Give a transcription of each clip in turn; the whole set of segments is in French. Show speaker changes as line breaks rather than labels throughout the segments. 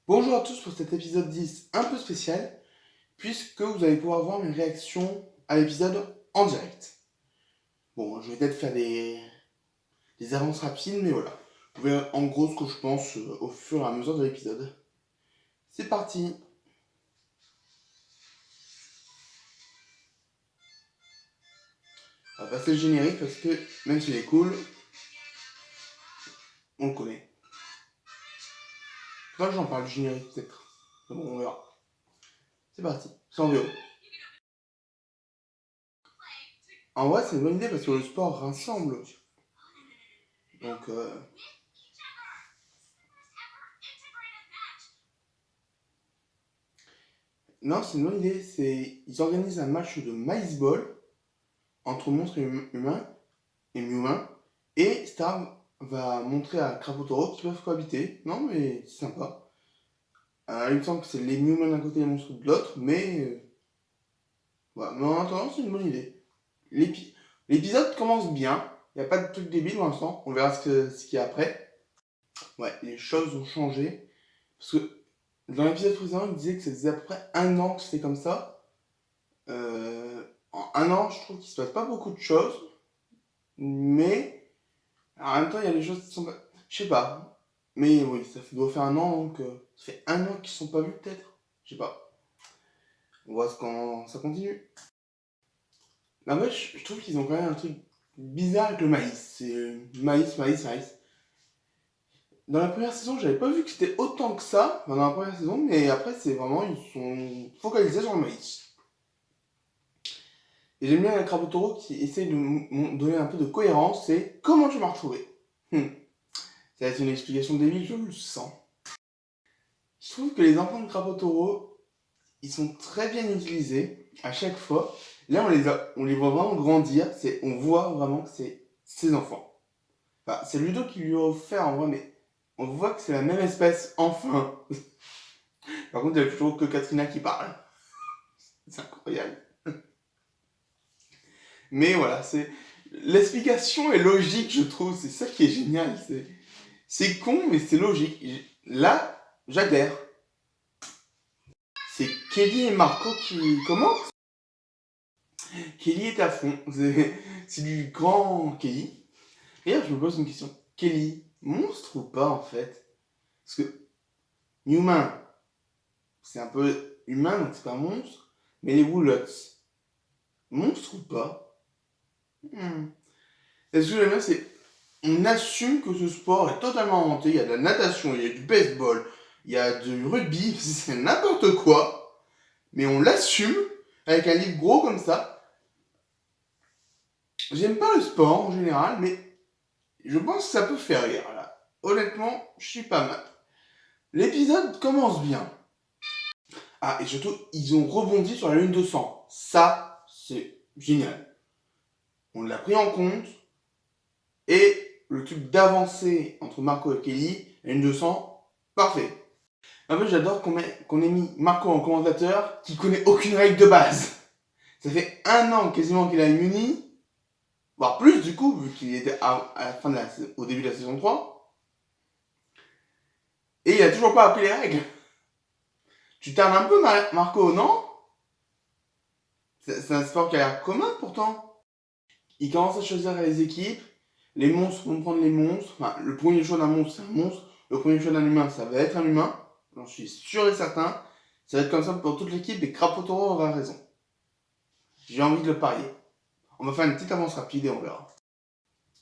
Bonjour à tous pour cet épisode 10 un peu spécial, puisque vous allez pouvoir voir mes réactions à l'épisode en direct. Bon, je vais peut-être faire des avances rapides, mais voilà. Vous verrez en gros ce que je pense au fur et à mesure de l'épisode. C'est parti. On va passer le générique parce que même s'il est cool, on le connaît. Faudra que j'en parle du générique peut-être. Mais bon, on verra. C'est parti. C'est en VO. En vrai, c'est une bonne idée parce que le sport rassemble. Donc, non, c'est une bonne idée. Ils organisent un match de maïs-ball entre monstres et humains. Et Star va montrer à Krapotoro qu'ils peuvent cohabiter. Non, mais c'est sympa. Il me semble que c'est les humans d'un côté et les monstres de l'autre, mais voilà. Mais en attendant, c'est une bonne idée. L'épisode commence bien. Il n'y a pas de truc débile pour l'instant. On verra ce qu'il y a après. Ouais, les choses ont changé. Parce que dans l'épisode précédent, il disait que ça faisait à peu près un an que c'était comme ça. En un an, je trouve qu'il se passe pas beaucoup de choses. Mais en même temps, il y a des choses qui sont pas. Je sais pas. Mais oui, doit faire un an, donc ça fait un an qu'ils ne sont pas vus peut-être. Je sais pas. On voit quand ça continue. En fait, je trouve qu'ils ont quand même un truc bizarre avec le maïs. C'est maïs. Dans la première saison, j'avais pas vu que c'était autant que ça, dans la première saison, mais après, c'est vraiment, ils sont focalisés sur le maïs. Et j'aime bien la Krabotoro qui essaye de me donner un peu de cohérence, c'est comment je m'en retrouver. Ça va être une explication débile, je le sens. Je trouve que les enfants de Krabotoro, ils sont très bien utilisés à chaque fois. Là, on les voit vraiment grandir. On voit vraiment que c'est ses enfants. Enfin, c'est Ludo qui lui a offert en vrai, mais on voit que c'est la même espèce, enfin. Par contre, il n'y a toujours que Katrina qui parle. C'est incroyable. Mais voilà, l'explication est logique, je trouve. C'est ça qui est génial. C'est con, mais c'est logique. Là, j'adhère. C'est Kelly et Marco qui commentent. Kelly est à fond. C'est du grand Kelly. D'ailleurs, je me pose une question. Kelly, monstre ou pas en fait? Parce que Newman, c'est un peu humain, donc c'est pas un monstre. Mais les Woolots, monstre ou pas? Et ce que j'aime bien, c'est on assume que ce sport est totalement inventé. Il y a de la natation, il y a du baseball, il y a du rugby, c'est n'importe quoi. Mais on l'assume avec un livre gros comme ça. J'aime pas le sport en général, mais je pense que ça peut faire rire là. Honnêtement, je suis pas mal. L'épisode commence bien. Ah, et surtout, ils ont rebondi sur la lune de sang. Ça, c'est génial. On l'a pris en compte. Et le truc d'avancer entre Marco et Kelly, la lune de sang, parfait. En fait, j'adore qu'on ait mis Marco en commentateur qui connaît aucune règle de base. Ça fait un an quasiment qu'il a une uni, voire plus du coup, vu qu'il était à la fin au début de la saison 3. Et il a toujours pas appris les règles. Tu tardes un peu, Marco, non? C'est un sport qui a l'air commun pourtant. Il commence à choisir les équipes. Les monstres vont prendre les monstres. Enfin, le premier choix d'un monstre, c'est un monstre. Le premier choix d'un humain, ça va être un humain. J'en suis sûr et certain. Ça va être comme ça pour toute l'équipe et Krapotoro aura raison. J'ai envie de le parier. On va faire une petite avance rapide et on verra.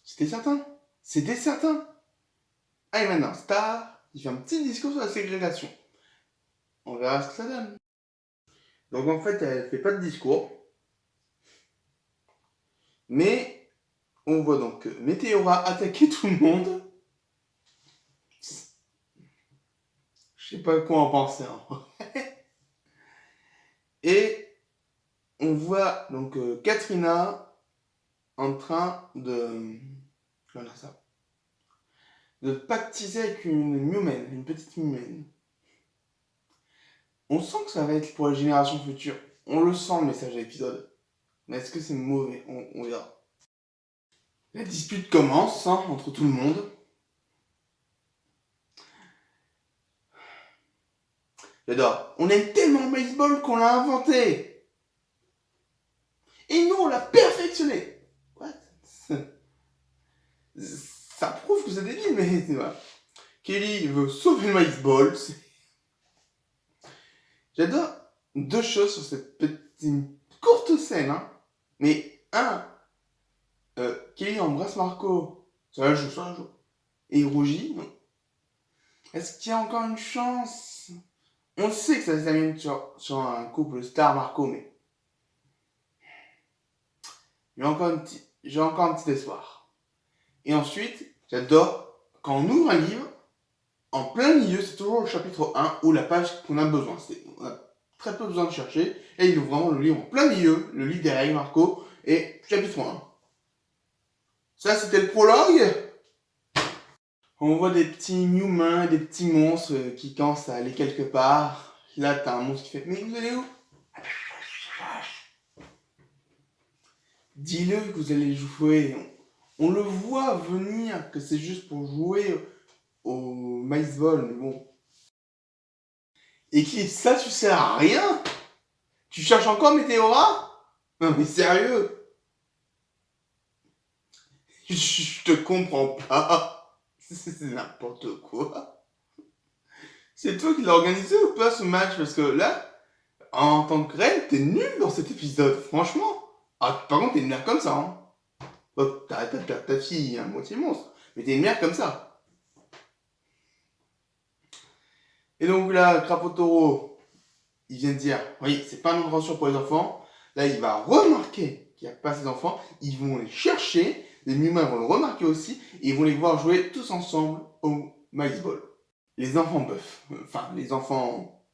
C'était certain. C'était certain. Allez maintenant, Star, il fait un petit discours sur la ségrégation. On verra ce que ça donne. Donc en fait, elle fait pas de discours. Mais on voit donc que Météora attaquer tout le monde. Je sais pas quoi en penser. Et on voit donc Katrina en train de. Comment dire ça? De pactiser avec une petite humaine. On sent que ça va être pour la génération future. On le sent le message de l'épisode. Mais est-ce que c'est mauvais? On verra. La dispute commence entre tout le monde. J'adore. On aime tellement le baseball qu'on l'a inventé. Et nous, on l'a perfectionné. What? Ça prouve que c'est débile, mais c'est vrai. Kelly veut sauver le baseball. J'adore deux choses sur cette petite courte scène. Hein. Mais Kelly embrasse Marco. Ça joue. Et il rougit. Est-ce qu'il y a encore une chance? On sait que ça s'amène sur un couple star Marco, mais j'ai encore un petit espoir. Et ensuite, j'adore quand on ouvre un livre, en plein milieu, c'est toujours le chapitre 1 ou la page qu'on a besoin. On a très peu besoin de chercher. Et il ouvre vraiment le livre en plein milieu, le livre des règles Marco, et chapitre 1. Ça, c'était le prologue. On voit des petits humains, des petits monstres qui commencent à aller quelque part. Là, t'as un monstre qui fait « Mais vous allez où ?» Dis-le que vous allez jouer. On le voit venir, que c'est juste pour jouer au baseball, mais bon. Et qui ça, tu sers à rien? Tu cherches encore Météora? Non mais sérieux? Je te comprends pas. C'est n'importe quoi. C'est toi qui l'as organisé ou pas ce match? Parce que là, en tant que reine, t'es nul dans cet épisode, franchement. Ah, par contre, t'es une mère comme ça, hein. Bon, t'arrêtes pas de perdre ta fille, hein, moitié monstre. Mais t'es une mère comme ça. Et donc là, Crapaud Taureau, il vient de dire, oui, c'est pas un endroit sûr pour les enfants. Là, il va remarquer qu'il n'y a pas ses enfants. Ils vont les chercher. Les humains vont le remarquer aussi. Et ils vont les voir jouer tous ensemble au baseball. Les enfants bœufs. Enfin, les enfants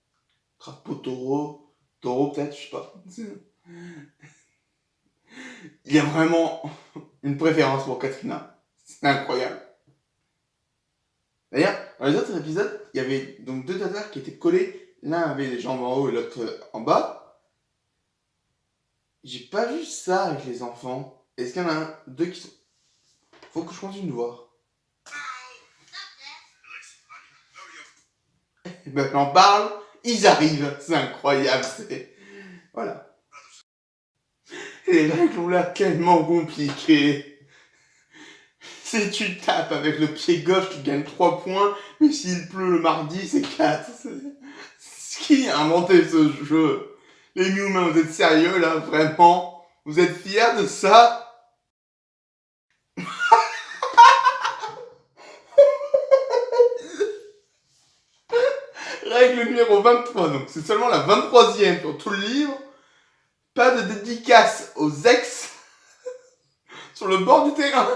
Crapaud Taureau. Taureau peut-être, je sais pas. Il y a vraiment une préférence pour Katrina. C'est incroyable. D'ailleurs, dans les autres épisodes, il y avait donc deux tatars qui étaient collés. L'un avait les jambes en haut et l'autre en bas. J'ai pas vu ça avec les enfants. Est-ce qu'il y en a deux qui sont... Faut que je continue de voir. Ben, j'en parle, ils arrivent. C'est incroyable. Voilà. Les règles ont l'air tellement compliquées. Si tu tapes avec le pied gauche, tu gagnes 3 points. Mais s'il pleut le mardi, c'est 4. Qui a inventé ce jeu? Les humains, vous êtes sérieux là? Vraiment? Vous êtes fiers de ça? Règle numéro 23, donc c'est seulement la 23e pour tout le livre. Pas de dédicace aux ex sur le bord du terrain.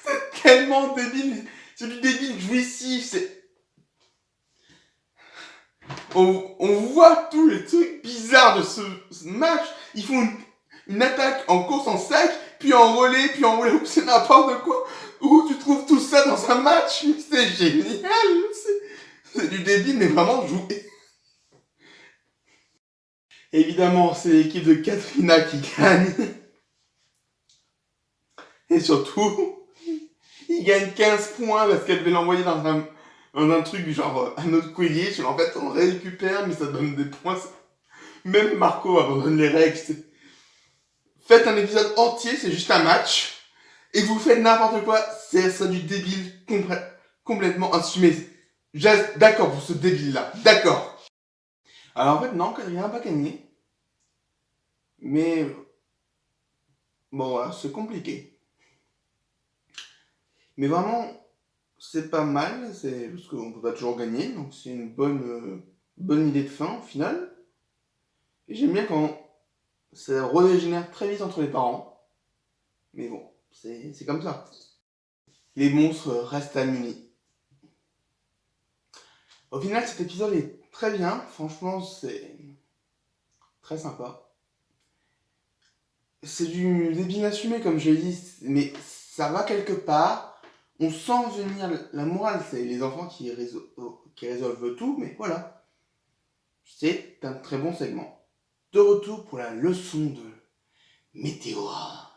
C'est tellement débile. C'est du débile jouissif. On voit tous les trucs bizarres de ce match. Ils font une attaque en course en sac, puis en relais, puis en relais. C'est n'importe quoi. Où tu trouves tout ça dans un match? C'est génial. C'est du débile, mais vraiment joué. Évidemment, c'est l'équipe de Katrina qui gagne. Et surtout, il gagne 15 points parce qu'elle devait l'envoyer dans un truc genre un autre Quidditch. En fait, on récupère, mais ça donne des points. Même Marco abandonne les règles. Faites un épisode entier, c'est juste un match. Et vous faites n'importe quoi, c'est ça du débile complètement assumé. D'accord pour ce débile-là, d'accord. Alors en fait, non, Katrina n'a pas gagné. Mais bon, voilà, c'est compliqué. Mais vraiment, c'est pas mal, c'est parce qu'on peut pas toujours gagner, donc c'est une bonne idée de fin au final. Et j'aime bien quand ça redégénère très vite entre les parents. Mais bon, c'est comme ça. Les monstres restent immunis. Au final, cet épisode est très bien. Franchement, c'est très sympa. C'est du débile assumé, comme je l'ai dit, mais ça va quelque part. On sent venir la morale, c'est les enfants qui résolvent tout, mais voilà. C'est un très bon segment. De retour pour la leçon de Météora.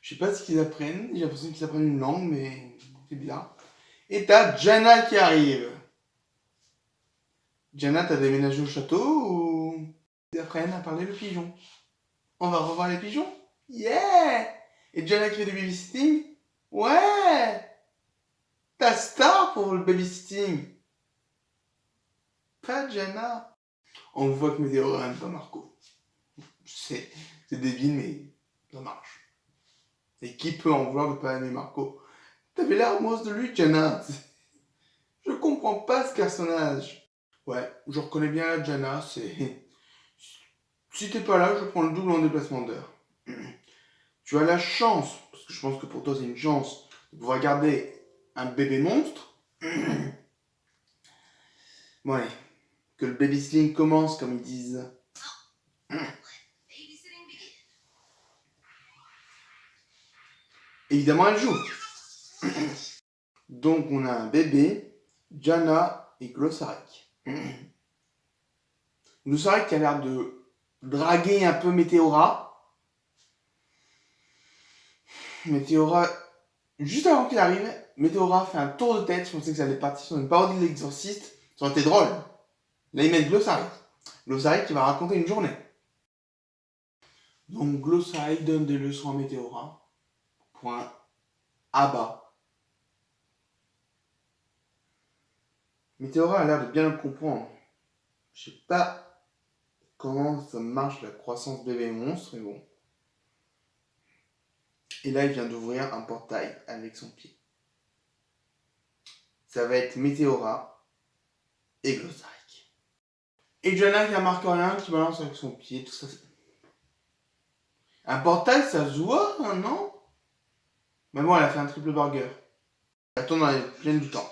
Je sais pas ce qu'ils apprennent, j'ai l'impression qu'ils apprennent une langue, mais c'est bizarre. Et t'as Jana qui arrive. Jana, t'as déménagé au château ou ils apprennent à parler le pigeon? On va revoir les pigeons? Yeah! Et Jana qui fait du babysitting? Ouais! Ta star pour le babysitting! Pas Jana! On voit que Météora n'aime pas Marco. C'est débile, mais ça marche. Et qui peut en vouloir de pas aimer Marco? T'avais l'air amoureuse de lui, Jana. Je comprends pas ce personnage. Ouais, je reconnais bien la Jana, c'est... Si t'es pas là, je prends le double en déplacement d'heure. Tu as la chance, parce que je pense que pour toi c'est une chance, de pouvoir garder un bébé monstre. Ouais, que le babysitting commence, comme ils disent. Évidemment, elle joue. Donc, on a un bébé, Jana et Glossaric. Glossaric qui a l'air de draguer un peu Météora. Météora, juste avant qu'il arrive, Météora fait un tour de tête. Je pensais que ça allait partir sur une parodie de l'exorciste. Ça aurait été drôle. Là, ils mettent Glossaric. Glossaric qui va raconter une journée. Donc, Glossaric donne des leçons à Météora. Point à bas. Météora a l'air de bien le comprendre. Je sais pas comment ça marche la croissance bébé monstre, mais bon. Et là, il vient d'ouvrir un portail avec son pied. Ça va être Météora et Glossaric. Et Jana qui remarque rien, qui balance avec son pied, tout ça. Un portail, ça se voit, hein, non? Mais bon, elle a fait un triple burger. Elle tourne dans les plaines du temps.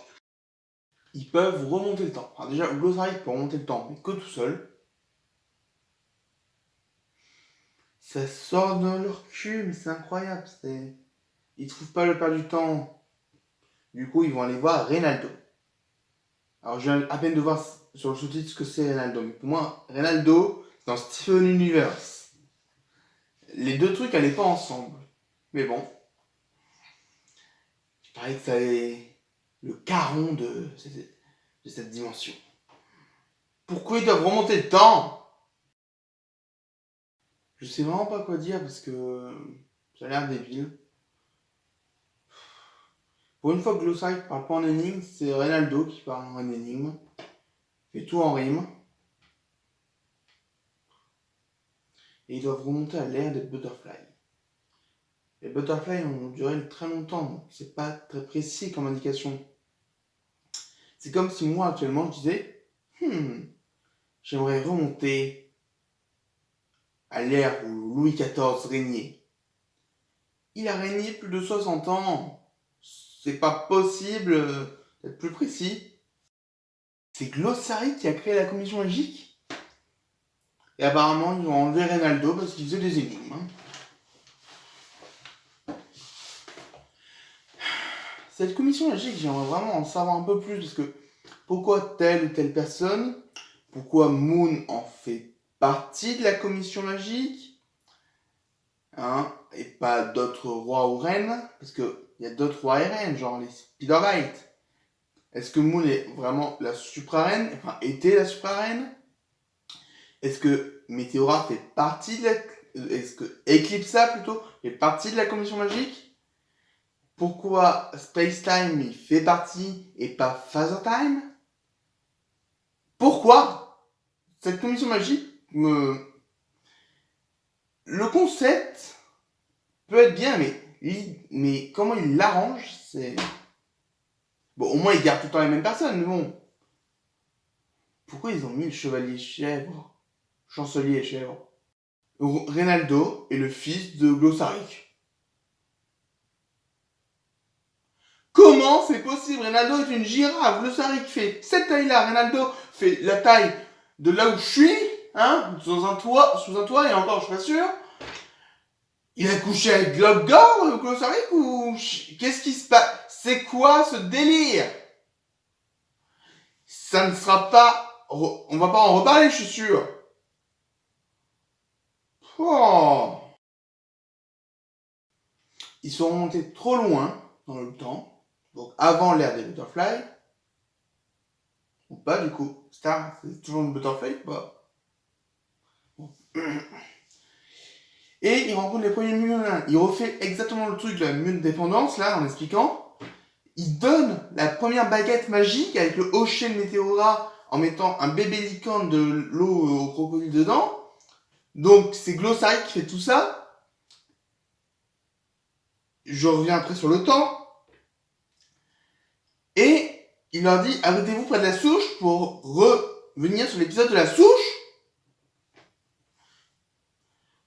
Ils peuvent remonter le temps. Alors déjà, Glossaric peut remonter le temps, mais que tout seul. Ça sort de leur cul, mais c'est incroyable. Ils trouvent pas le père du temps. Du coup, ils vont aller voir Reynaldo. Alors, je viens à peine de voir sur le sous-titre ce que c'est Reynaldo. Mais pour moi, Reynaldo, c'est dans Steven Universe. Les deux trucs allaient pas ensemble. Mais bon. Il paraît que ça est le caron de cette dimension. Pourquoi ils doivent remonter le temps? Je sais vraiment pas quoi dire parce que ça a l'air débile. Pour une fois que Glossaric parle pas en énigme, c'est Reynaldo qui parle en énigme. Fait tout en rime. Et ils doivent remonter à l'ère des butterflies. Les butterflies ont duré très longtemps, donc c'est pas très précis comme indication. C'est comme si moi actuellement je disais j'aimerais remonter à l'ère où Louis XIV régnait. Il a régné plus de 60 ans. C'est pas possible d'être plus précis. C'est Glossaric qui a créé la commission magique. Et apparemment, ils ont enlevé Reynaldo parce qu'il faisait des énigmes. Cette commission magique, j'aimerais vraiment en savoir un peu plus parce que pourquoi telle ou telle personne, pourquoi Moon en fait partie de la commission magique, et pas d'autres rois ou reines, parce qu'il y a d'autres rois et reines, genre les Spider-Light. Est-ce que Moon est vraiment la supra-reine, enfin était la supra-reine? Est-ce que Météora fait partie de la... Est-ce que Eclipsa plutôt fait partie de la commission magique? Pourquoi Space-Time il fait partie et pas Father-Time? Pourquoi? Cette commission magique Le concept peut être bien, mais comment il l'arrange, c'est... Bon, au moins il garde tout le temps les mêmes personnes, mais bon. Pourquoi ils ont mis le chevalier chèvre? Chancelier chèvre. Reynaldo est le fils de Glossaric. Comment c'est possible? Reynaldo est une girafe. Glossaric fait cette taille-là. Reynaldo fait la taille de là où je suis, sous un toit, et encore, je suis pas sûr. Il a couché avec Globgore, Glossaric, ou... Qu'est-ce qui se passe? C'est quoi ce délire? Ça ne sera pas... On va pas en reparler, je suis sûr. Oh. Ils sont remontés trop loin dans le temps, donc avant l'ère des Butterfly, pas du coup. Star, c'est toujours une butterfly ou pas? Bon. Et il rencontre les premiers Mewlin. Il refait exactement le truc de la Mew dépendance là en expliquant. Il donne la première baguette magique avec le hocher de Météora en mettant un bébé licorne de l'eau au crocodile dedans. Donc c'est Glossary qui fait tout ça. Je reviens après sur le temps. Et il leur dit arrêtez-vous près de la souche pour revenir sur l'épisode de la souche.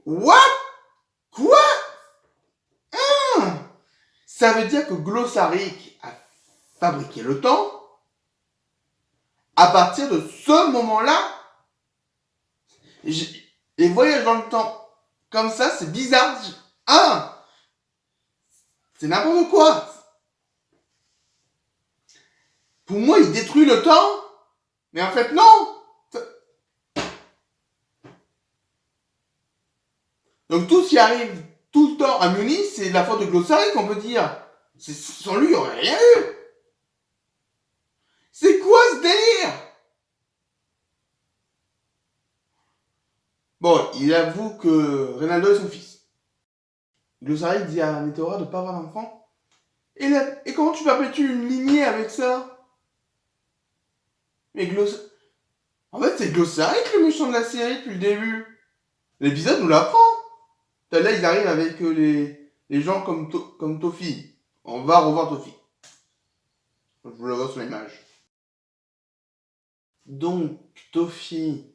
What? Quoi? Ça veut dire que Glossary a fabriqué le temps à partir de ce moment-là. Les voyages dans le temps comme ça, c'est bizarre. C'est n'importe quoi. Pour moi, il détruit le temps, mais en fait, non. Donc tout ce qui arrive tout le temps à Muni, c'est de la faute de Glossary qu'on peut dire. Sans lui, il n'y aurait rien eu. C'est quoi ce délire? Bon, il avoue que Reynaldo est son fils. Glossary dit à Météora de ne pas avoir d'enfant. Et comment tu perpétues une lignée avec ça? Mais En fait, c'est Glossary le méchant de la série depuis le début. L'épisode nous l'apprend. Là, ils arrivent avec les gens comme Tofi. On va revoir Tofi. Je vous le vois sur l'image. Donc, Tofi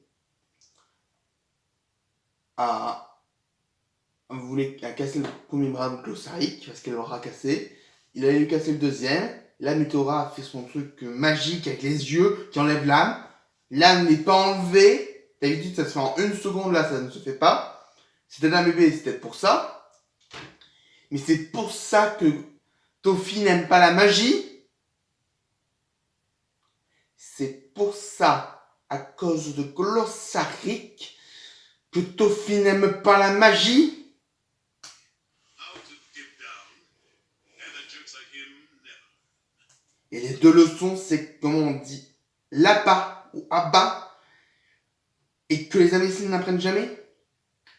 a cassé le premier bras de Glossary parce qu'elle l'aura cassé. Il a eu cassé le deuxième. Là, Météora a fait son truc magique avec les yeux qui enlève l'âme. L'âme n'est pas enlevée. D'habitude, ça se fait en 1 seconde. Là, ça ne se fait pas. C'était un bébé, c'était pour ça. Mais c'est pour ça que Tofi n'aime pas la magie. C'est pour ça, à cause de Glossary, que Tofi n'aime pas la magie. Et les deux leçons, c'est comment on dit là-bas ou à-bas. Et que les imbéciles n'apprennent jamais.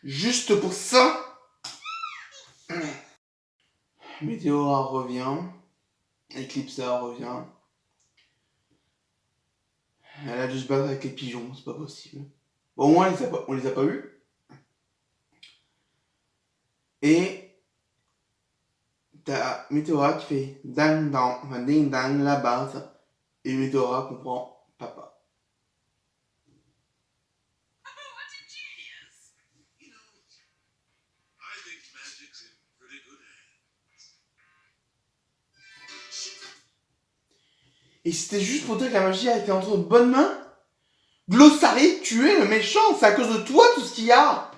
Juste pour ça. Météora revient. Eclipsa revient. Elle a dû se battre avec les pigeons, c'est pas possible. Bon, au moins, on les a pas eus. Et t'as Météora qui fait ding dang là-bas. Et Météora comprend papa. Et c'était juste pour dire que la magie a été entre de bonnes mains. Glossary, tu es le méchant, c'est à cause de toi tout ce qu'il y a.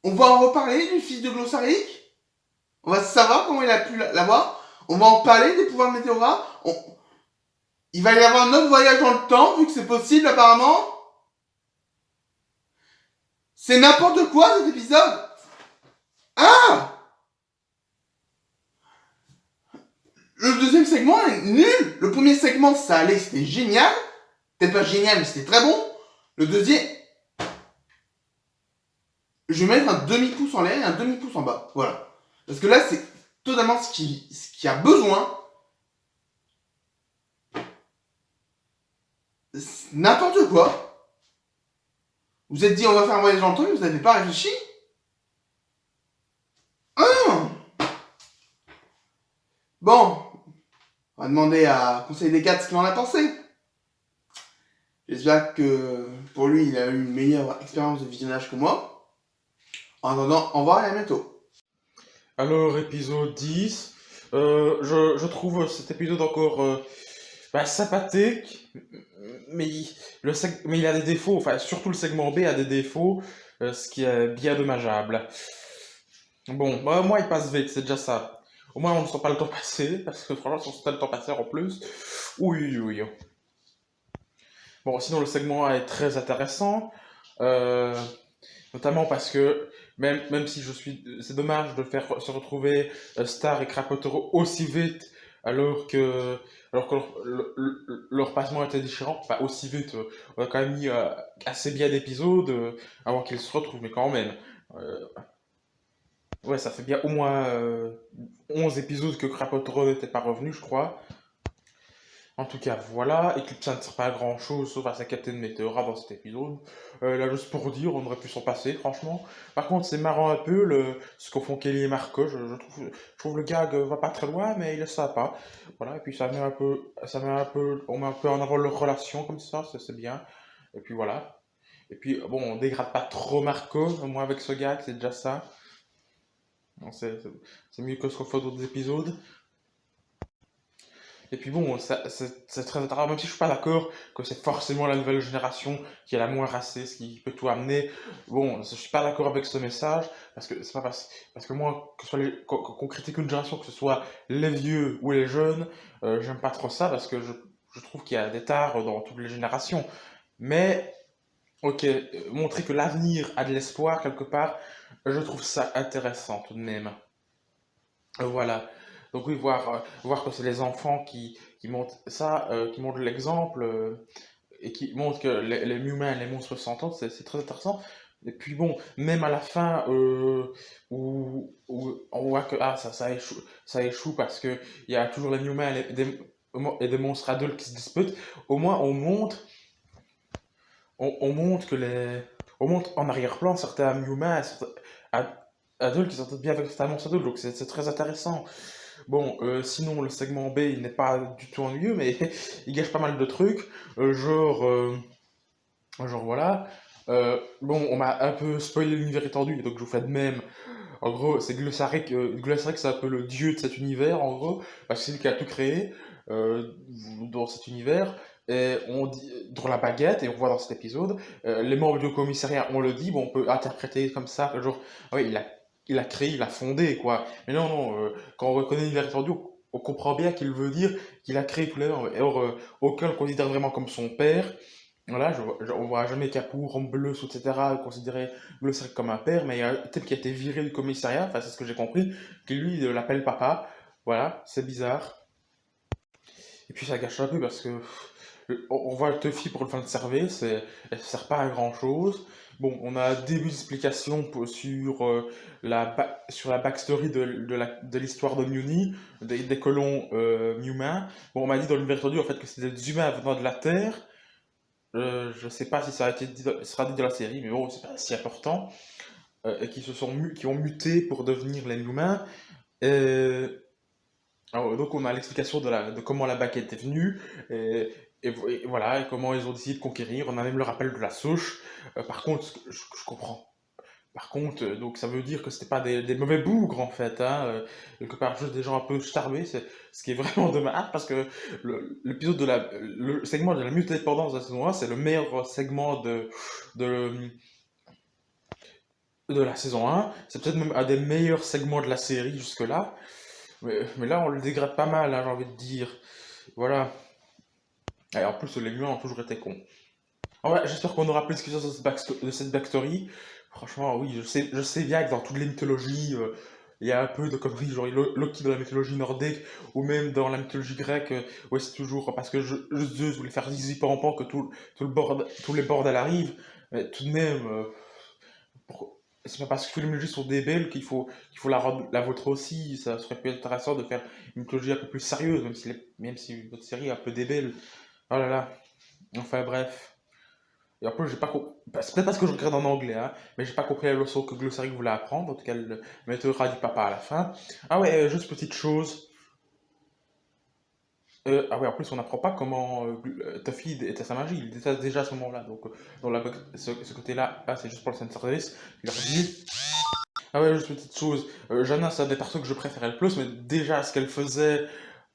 On va en reparler du fils de Glossary. On va savoir comment il a pu l'avoir. On va en parler des pouvoirs de Météora. Il va y avoir un autre voyage dans le temps, vu que c'est possible apparemment. C'est n'importe quoi cet épisode. Le deuxième segment est nul. Le premier segment, ça allait, c'était génial. Peut-être pas génial, mais c'était très bon. Le deuxième, je vais mettre un demi-pouce en l'air et un demi-pouce en bas. Voilà. Parce que là, c'est totalement ce qui a besoin. C'est n'importe quoi. Vous êtes dit, on va faire un voyage dans le temps, mais vous n'avez pas réfléchi. Bon. On va demander à Conseil des 4 ce qu'il en a pensé. J'espère que pour lui, il a eu une meilleure expérience de visionnage que moi. En attendant, au revoir et à bientôt.
Alors, épisode 10. Je trouve cet épisode encore sympathique, mais il a des défauts, enfin, surtout le segment B a des défauts, ce qui est bien dommageable. Bon, moi, il passe vite, c'est déjà ça. Au moins, on ne sent pas le temps passer, parce que franchement, si on sentait le temps passer en plus, oui. Bon, sinon, le segment A est très intéressant, notamment parce que, même si c'est dommage de faire se retrouver Star et Crapotero aussi vite alors que leur passement était différent, pas aussi vite. On a quand même mis assez bien d'épisodes avant qu'ils se retrouvent, mais quand même. Euh, ouais, ça fait bien au moins 11 épisodes que Krapotro n'était pas revenu, je crois. En tout cas, voilà, et que ça ne sert pas à grand chose sauf à sa Captain Meteora dans cet épisode. Là, juste pour dire, on aurait pu s'en passer, franchement. Par contre, c'est marrant un peu ce qu'en font Kelly et Marco. Je trouve le gag va pas très loin, mais il est sympa. Voilà, et puis on met un peu en avant leur relation comme ça, c'est bien. Et puis voilà. Et puis, bon, on dégrade pas trop Marco, au moins avec ce gag, c'est déjà ça. Non, c'est mieux que ce qu'on fait d'autres épisodes. Et puis bon, c'est très intéressant, même si je suis pas d'accord que c'est forcément la nouvelle génération qui est la moins raciste, qui peut tout amener. Bon, je suis pas d'accord avec ce message, parce que c'est pas parce que moi, que ce soit qu'on critique une génération, que ce soit les vieux ou les jeunes, j'aime pas trop ça, parce que je trouve qu'il y a des tares dans toutes les générations. Mais, ok, montrer que l'avenir a de l'espoir quelque part, je trouve ça intéressant tout de même. Voilà. Donc oui, voir que c'est les enfants qui montrent ça, qui montrent l'exemple, et qui montrent que les humains et les monstres s'entendent, c'est très intéressant. Et puis bon, même à la fin, où on voit que ça échoue parce que il y a toujours les humains et des monstres adultes qui se disputent, au moins on montre on montre en arrière-plan certains humains et certains adultes qui s'entendent bien avec certains monstres adultes, donc c'est très intéressant. Bon, sinon le segment B il n'est pas du tout ennuyeux, mais il gâche pas mal de trucs. Genre voilà. Bon, on m'a un peu spoilé l'univers étendu, donc je vous fais de même. En gros, c'est Glossarik, c'est un peu le dieu de cet univers, en gros, parce que c'est lui qui a tout créé dans cet univers. Et on dit, dans la baguette, et on voit dans cet épisode, les membres du commissariat, on le dit, bon, on peut interpréter comme ça, que genre, ah oui, il a créé, il a fondé, quoi. Mais non, non, quand on reconnaît l'univers étendu, on comprend bien qu'il veut dire qu'il a créé tous les membres. Et or, aucun le considère vraiment comme son père. Voilà, on voit jamais Capou, Romblus, etc. considérer Glossarik comme un père, mais il y a un type qui a été viré du commissariat, enfin c'est ce que j'ai compris, qui lui l'appelle papa. Voilà, c'est bizarre. Et puis ça gâche un peu parce que on voit le Tuffy pour le fan service, et elle ne sert pas à grand chose. Bon, on a un début d'explication sur la backstory de l'histoire de Muni, des colons Newman. Bon, on m'a dit dans l'univers étendu en fait que c'était des humains venant de la Terre. Je sais pas si ça a été sera dit dans la série, mais bon, c'est pas si important. Et qui ont muté pour devenir les humains. Et, donc on a l'explication de comment la baguette est venue, et voilà, et comment ils ont décidé de conquérir. On a même le rappel de la souche. Par contre, je comprends. Par contre, donc ça veut dire que c'était pas des mauvais bougres en fait, hein, quelque part juste des gens un peu starbés, c'est ce qui est vraiment dommage parce que l'épisode le segment de la multidépendance de la saison 1, c'est le meilleur segment de, de la saison 1, c'est peut-être même un des meilleurs segments de la série jusque-là, mais là on le dégrade pas mal, hein, j'ai envie de dire. Voilà. Et en plus, les humains ont toujours été cons. En vrai, j'espère qu'on aura plus de discussions de cette backstory. Franchement, oui, je sais bien que dans toutes les mythologies, il y a un peu de conneries, genre Loki dans la mythologie nordique, ou même dans la mythologie grecque, ouais, c'est toujours parce que Zeus voulait faire zizi-pampan que tous les bordels arrivent. Mais tout de même, c'est pas parce que tous les mythologies sont débiles qu'il faut la vôtre aussi. Ça serait plus intéressant de faire une mythologie un peu plus sérieuse, même si votre série est un peu débile. Oh là là. Enfin bref. Et en plus, j'ai pas compris. C'est peut-être parce que je regarde en anglais, hein, mais j'ai pas compris la leçon que Glossarik voulait apprendre. En tout cas, le mettra du papa à la fin. Ah ouais, juste petite chose. Ah ouais, en plus, on n'apprend pas comment Tuffy était sa magie. Il était déjà à ce moment-là. Donc, ce côté-là, c'est juste pour le service. Il leur dit. Ah ouais, juste petite chose. Jana, c'est un des persos que je préférais le plus, mais déjà, ce qu'elle faisait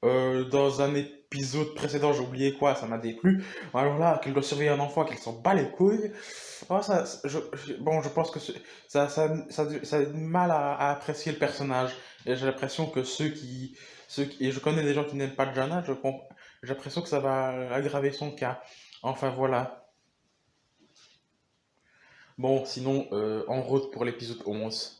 dans un épisode précédent, j'ai oublié quoi, ça m'a déplu. Alors là, qu'elle doit surveiller un enfant, qu'elle s'en bat les couilles. Oh, bon, je pense que ça a du mal à apprécier le personnage. Et j'ai l'impression que et je connais des gens qui n'aiment pas Jana, j'ai l'impression que ça va aggraver son cas. Enfin voilà. Bon, sinon, en route pour l'épisode 11.